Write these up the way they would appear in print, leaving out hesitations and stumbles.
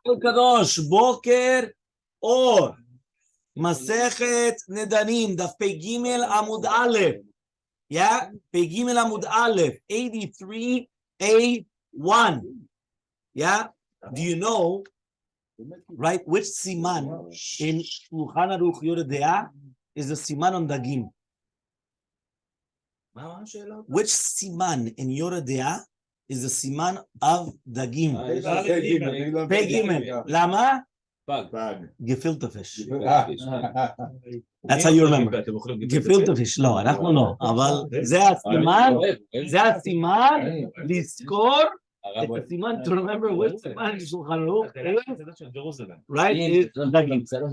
Kadosh, Boker, or Masechet Nedarim Daf Gimel Amud Aleph. Yeah, Gimel Amud Aleph, 83A1. Yeah, do you know, right, which siman in Shulchan Aruch Yoredea is the siman on Dagim? Which siman in Yoredea is the siman of Dagim? Gimel. Lama? Gefilte fish. That's how you remember. Gefilte fish. לא, אנחנו לא. אבל זה הסימן לזכור את הסימן to remember which סימן שולחן ערוך. Right? Dagim. Says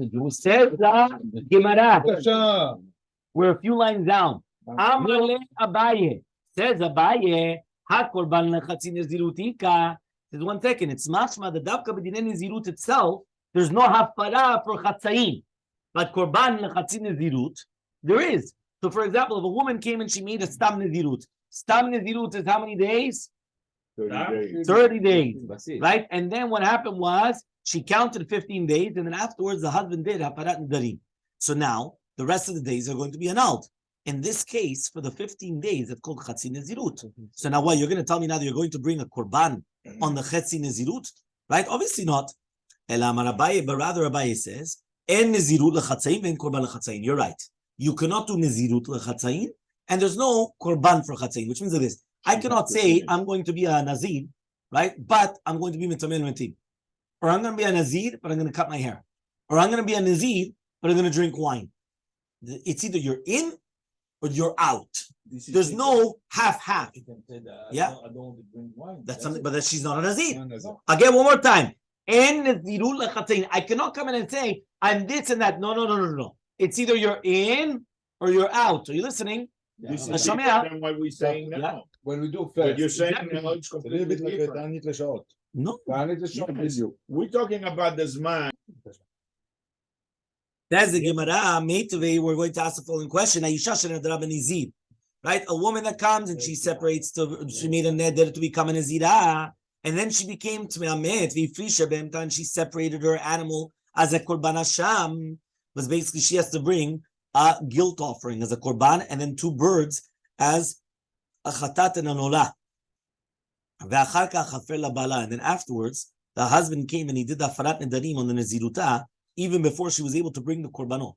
the Gemara. We're a few lines down. Elmaleh Abaye. Says Abaye, HaKorban Lechatzi Nezirutika. Says 1 second. It's mashma the Davka B'dinei Nezirut itself. There's no hafara for chatzayin, but korban lechatzi nezirut there is. So, for example, if a woman came and she made a stam nezirut is how many days? 30 days, right? And then what happened was she counted 15 days, and then afterwards the husband did hafarat nedarim. So now the rest of the days are going to be annulled. In this case, for the 15 days, it's called chatzi nezirut. So now what? You're going to tell me now that you're going to bring a korban on the chatzi nezirut, right? Obviously not. But rather Rabbi says, En nezirut lechatzayin and korban lechatzayin. You're right. You cannot do nezirut lechatzayin, and there's no korban for chatzayin, which means that this. I cannot say I'm going to be a nazir, right? But I'm going to be mitamel metim. Or I'm going to be a nazir, but I'm going to cut my hair. Or I'm going to be a nazir, but I'm going to drink wine. It's either you're in or you're out. There's no half-half. Yeah? I don't want to drink wine. That's something, but she's not a nazir. Again, one more time. I cannot come in and say I'm this and that. No. It's either you're in or you're out. Are you listening? Yeah. This is different what we're saying now. Yeah. When we do first, you're saying now it's completely different. No. We're talking about the Zman. That's the Gemara. We're going to ask the following question. Right? A woman that comes and she separates she made a neder to become a nazirah. And then she became Tmeamet, and she separated her animal as a Korban Hasham. Was basically she has to bring a guilt offering as a Korban, and then 2 birds as a Chatat and an Olah. And then afterwards, the husband came and he did the Hafarat Nedarim on the Neziruta, even before she was able to bring the Korbanot.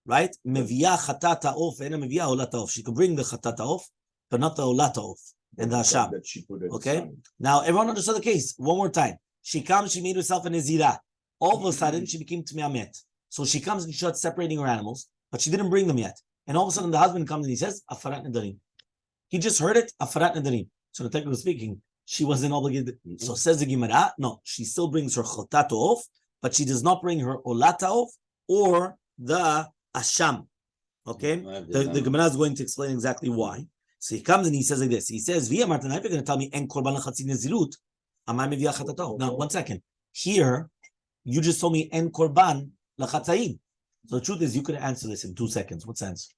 Right? Meviyah Chatat Ha'of, and Meviyah Olat Ha'of. She could bring the Chatat Ha'of, but not the Olat Ha'of. And the Hasham. Okay? Now, everyone understood the case. One more time. She comes, she made herself a Nezirah. All of a sudden, she became Tmeamet. So she comes and she starts separating her animals, but she didn't bring them yet. And all of a sudden, the husband comes and he says, Hafarat Nedarim. He just heard it, Hafarat Nedarim. So, technically speaking, she wasn't obligated. So, says the Gemara, no, she still brings her Chotat off, but she does not bring her Olata off or the Hasham. Okay? The Gemara is going to explain exactly why. So he comes and he says like this. He says, Via Martin, if you're going to tell me, En korban lechatzi nezirut, amar meviyah chatato. Now, 1 second. Here, you just told me, En korban lechatzayin. So the truth is, you could answer this in 2 seconds. What sense?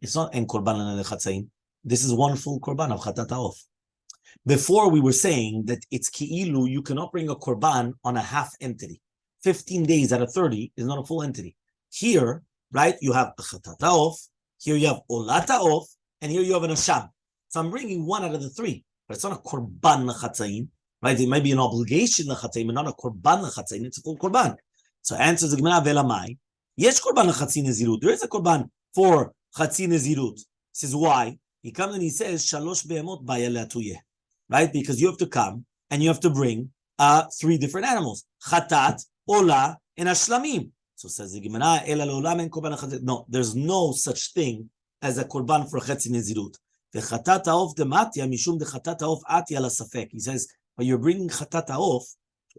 It's not En korban lechatzayin. This is 1 full korban of chatat ha'of. Before we were saying that it's ki'ilu, you cannot bring a korban on a half entity. 15 days out of 30 is not a full entity. Here, right, you have a chatat ha'of. Here you have olata off, and here you have an asham. So I'm bringing 1 out of the 3, but it's not a korban lechatzayin, right? It might be an obligation lechatzayin, but not a korban lechatzayin. It's a full korban. So answers the Gemara velamai. Yes, korban lechatzi nezirut. There is a korban for chatzi nezirut. He says why? He comes and he says shalosh be'emot bayalatuye, right? Because you have to come and you have to bring 3 different animals: chatat, ola, and ashlamim. So says the Gemara, no, there's no such thing as a korban for chetzi nezirut. V'chatat ha'of dematya mishum dechatat ha'of atya la safek. He says, but you're bringing chatat ha'of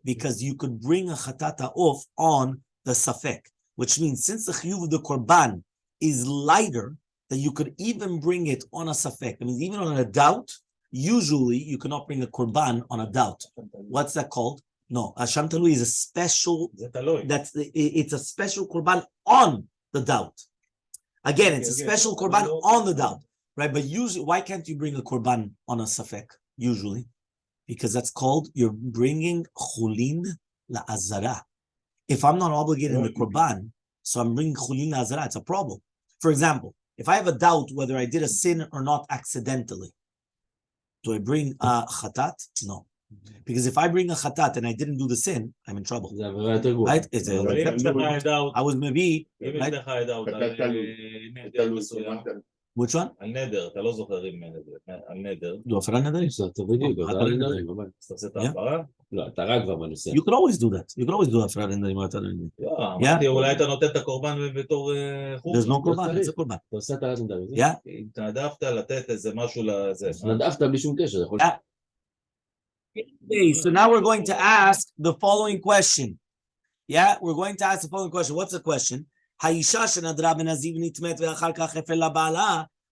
because you could bring a chatat ha'of on the safek, which means since the chiyuv of the korban is lighter, that you could even bring it on a safek. I mean, even on a doubt, usually you cannot bring a korban on a doubt. What's that called? No, Hasham Talui is a special, it's a special korban on the doubt. Again, it's a special korban on the doubt, right? But usually, why can't you bring a korban on a safek, usually? Because that's called, you're bringing chulin la'azara. If I'm not obligated in the korban, so I'm bringing chulin la'azara, it's a problem. For example, if I have a doubt whether I did a sin or not accidentally, do I bring a chatat? No. Because if I bring a chatat and I didn't do the sin, I'm in trouble. Right? It's I was maybe. Right? Which one? על נדר, אתה לא זוכר אם על נדר. Do הפרת נדרים. לא, אתה רק כבר בנושא. You could always do that. You could always do הפרת נדרים. לא, אמרתי, אולי אתה נותן את הקורבן בתור חוץ. There's no קורבן, it's a קורבן. אתה עושה את הפרת נדרים. התנדבת לתת איזה משהו לזה. התנדבת בלי שום קשר. So now we're going to ask the following question. Yeah, we're going to ask the following question. What's the question? A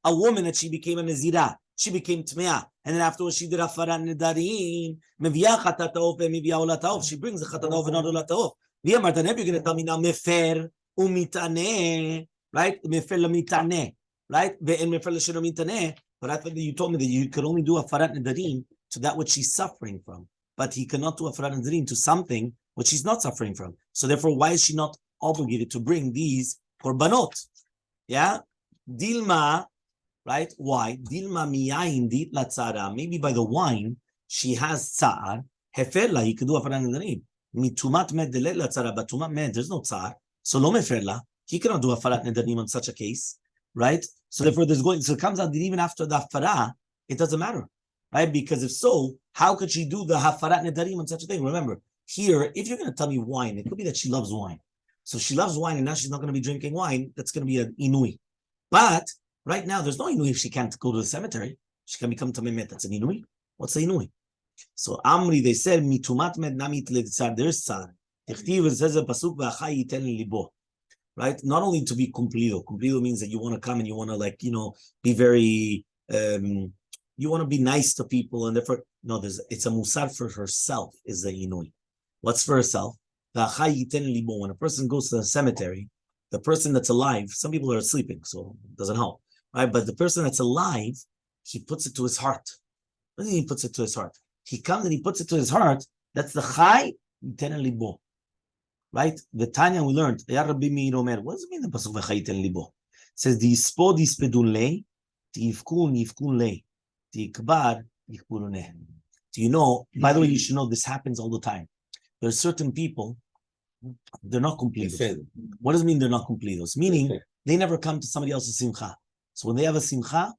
woman that she became a nazira, she became tmeah, and then afterwards she did a farat nedarim. She brings the chatat haof and not olat haof. You're going to tell me now mefer umitane, right? Mefer lamitane, right? Ve'en mefer l'shelo mitane. But I thought that you told me that you could only do a farat nedarim to that which she's suffering from, but he cannot do a farat nedarim to something which she's not suffering from. So therefore, why is she not obligated to bring these korbanot? Yeah, dilma, right? Why? Dilma miyayin dit la tzara. Maybe by the wine she has tzar. Heferla, he could do a farat nedarim. Mitumat med delet la tzara, but tumat med there's no tzar. So lo meferla, he cannot do a farat nedarim on such a case, right? So therefore, so it comes out that even after the farah, it doesn't matter, right? Because if so, how could she do the hafarat nedarim on such a thing? Remember, here, if you're going to tell me wine, it could be that she loves wine. So she loves wine and now she's not going to be drinking wine. That's going to be an inui. But right now, there's no inui if she can't go to the cemetery. She can become tamimet. That's an inui. What's the inui? So Amri, they said, mitumat med namit letzar. There's tzar. Tichtiv, it says a pasuk v'achai yiten libo. Right? Not only to be cumplido. Cumplido means that you want to come and you want to be very, you want to be nice to people. And therefore, no, it's a musar for herself is the inui. What's for herself? When a person goes to the cemetery, the person that's alive, some people are sleeping, so it doesn't help, right? But the person that's alive, he puts it to his heart. What do you mean he puts it to his heart? He comes and he puts it to his heart. That's the chai yiten libo, right? The Tanya we learned. Rabbi what does it mean the pasuk v'chai yiten libo? It says dispo dispedun lei, tifkun yifkun lei, tikbar yikbulun lei. Do you know? By the way, you should know this happens all the time. There's certain people, they're not completos. What does it mean they're not completos? Meaning, they never come to somebody else's simcha. So when they have a simcha,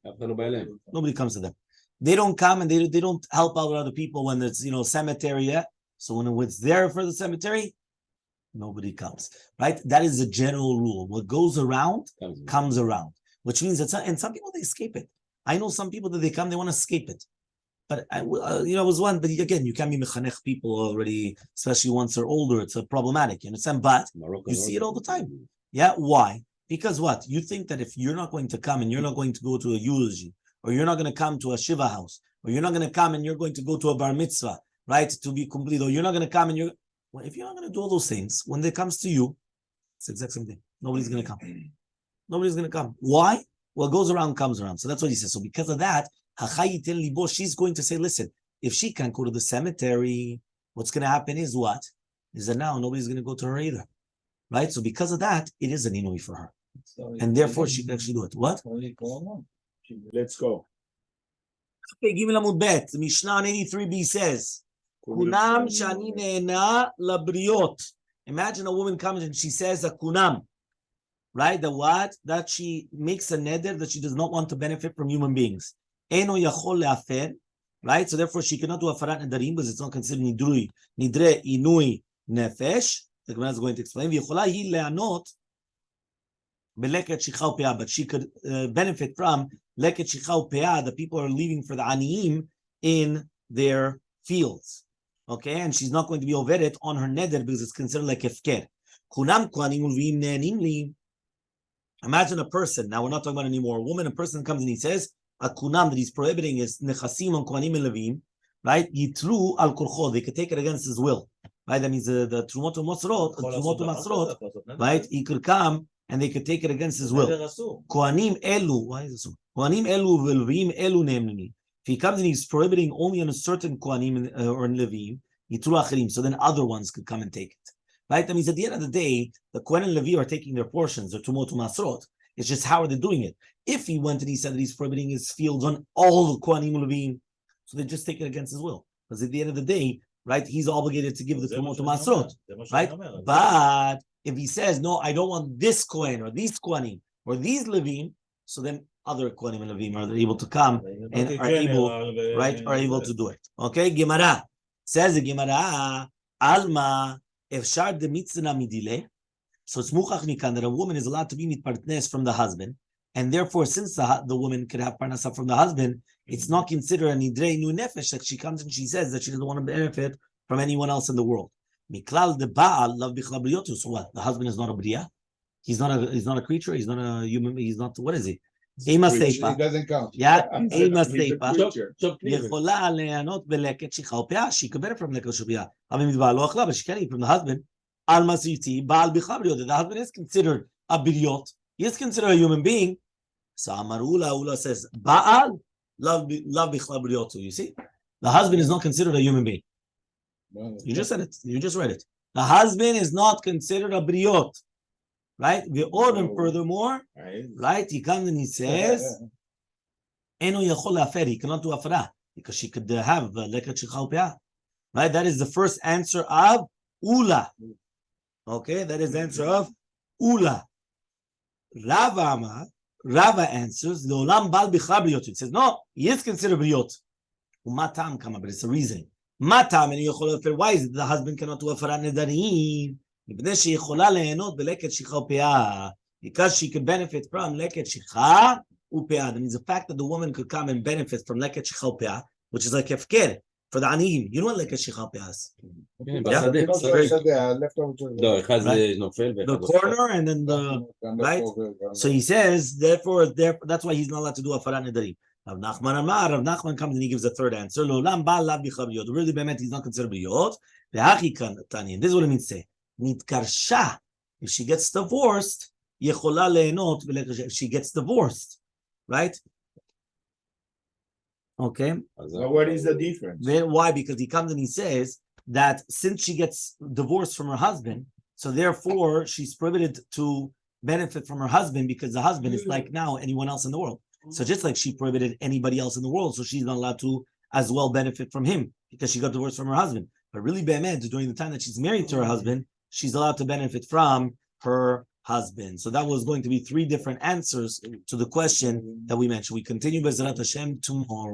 nobody comes to them. They don't come and they don't help out other people when it's, cemetery yet. So when it's there for the cemetery, nobody comes, right? That is the general rule. What goes around, comes around. Which means that, and some people, they escape it. I know some people that they come, they want to escape it. But I was one. But again, you can't be mechanech people already, especially once they're older. It's problematic, you understand? But you see it all the time. Yeah, why? Because what? You think that if you're not going to come and you're not going to go to a eulogy, or you're not going to come to a shiva house, or you're not going to come and you're going to go to a bar mitzvah, right, to be complete, or you're not going to come and if you're not going to do all those things, when it comes to you, it's the exact same thing. Nobody's going to come. Nobody's going to come. Why? What goes around comes around. So that's what he says. So because of that, she's going to say, listen, if she can't go to the cemetery, what's going to happen is what? Is that now nobody's going to go to her either. Right? So because of that, it is an inui for her. And therefore, she can actually do it. What? Let's go. Mishnah 83b says, Kunam shani ne'ena labriot. Imagine a woman comes and she says a kunam. Right? The what? That she makes a neder that she does not want to benefit from human beings. Eno yachol le'afer, right? So therefore, she cannot do a farat nedarim because it's not considered nidre inui nefesh. The Gemara is going to explain. V'yichola hi le'anot beleket shicha u'peah, but she could benefit from leket shicha u'peah. The people are leaving for the aniyim in their fields, okay? And she's not going to be overet on her neder because it's considered like hefker. Kunam kohanim ulvim ne'anim li. Imagine a person. Now we're not talking about anymore. A woman, a person comes and he says, a kunam that he's prohibiting is nechasim on kohanim and levim, right? Yitlu al kurcho. They could take it against his will, right? That means the trumot masrot, right? He could come and they could take it against his will. Kohanim elu. Why is it so? Kohanim elu v'levim elu ne'emnimi. If he comes and he's prohibiting only on a certain Kohanim or Levim, so then other ones could come and take it. Right? That means at the end of the day, the Kohen and Levi are taking their portions, their tumot masrot. It's just how are they doing it? If he went and he said that he's prohibiting his fields on all the Kohanim and Levim, so they just take it against his will. Because at the end of the day, right, he's obligated to give the tumot masrot. Right? But if he says, no, I don't want this Kohen or these Kohanim or these Levim, so then other Kohanim and Levim are able to come and are able to do it. Okay, Gemara says the Gemara, Alma efshar de mitzna midile. So it's muchach mikan that a woman is allowed to be mitpartnes from the husband, and therefore, since the woman could have parnasa from the husband, it's not considered a nidrei nu nefesh that she comes and she says that she doesn't want to benefit from anyone else in the world. Miklal de baal lav bichla briotu. So what? The husband is not a bria. He's not a creature. He's not a human. He's not. What is he? Ema seifa. He doesn't count. Yeah. Ema seifa. Yechola le'anot beleket shicha u'peah. She could benefit from leket shicha. Havim midbar lo achla, but she can't eat from the husband. Al masiti baal bichla briotu. The husband is considered a biriot. He is considered a human being. So Ula says baal love bichla briotu. You see, the husband is not considered a human being. You just said it. You just read it. The husband is not considered a briot. Right? The order, furthermore, right? He comes and he says, Eno yachol lafer. He cannot do afra because she could have leket shicha u'peah. Right? That is the first answer of Ula. Okay, that is the answer of Ula. Rava answers, Leolam bal bichla briot. It says, no, he is considered briot. Umatam kama, but it's a reason. Matam and yachol lafer. Why is it the husband cannot do afra nedarim? Because she could benefit from leket shicha u'peah. That means the fact that the woman could come and benefit from leket shicha u'peah, which is like hefker for the aniyim. You know what leket shicha u'peah is? The corner and then the right. So he says, therefore, that's why he's not allowed to do afara nedarim. Rav Nachman comes and he gives a third answer. Really, bemet, he's not considered briyot. This is what it means to say. Nitkarsha, if she gets divorced, yechola lehenot. If she gets divorced, right? Okay. So what is the difference? Why? Because he comes and he says that since she gets divorced from her husband, so therefore she's prohibited to benefit from her husband because the husband is like now anyone else in the world. So just like she prohibited anybody else in the world, so she's not allowed to as well benefit from him because she got divorced from her husband. But really, be'emet, during the time that she's married to her husband, she's allowed to benefit from her husband. So that was going to be 3 different answers to the question that we mentioned. We continue B'ezrat Hashem tomorrow.